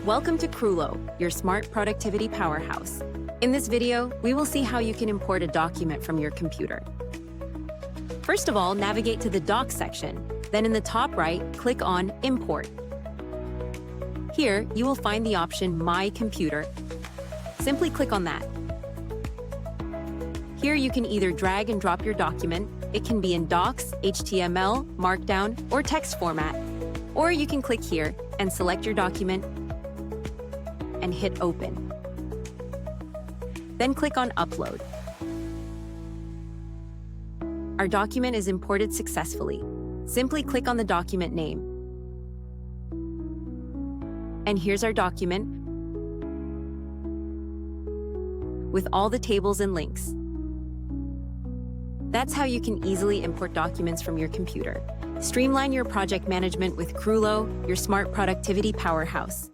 Welcome to Kroolo, your smart productivity powerhouse. In this video, we will see how you can import a document from your computer. First of all, navigate to the Docs section. Then in the top right, click on Import. Here, you will find the option My Computer. Simply click on that. Here you can either drag and drop your document. It can be in Docs, HTML, Markdown, or text format. Or you can click here and select your document and hit Open. Then click on Upload. Our document is imported successfully. Simply click on the document name. And here's our document with all the tables and links. That's how you can easily import documents from your computer. Streamline your project management with Kroolo, your smart productivity powerhouse.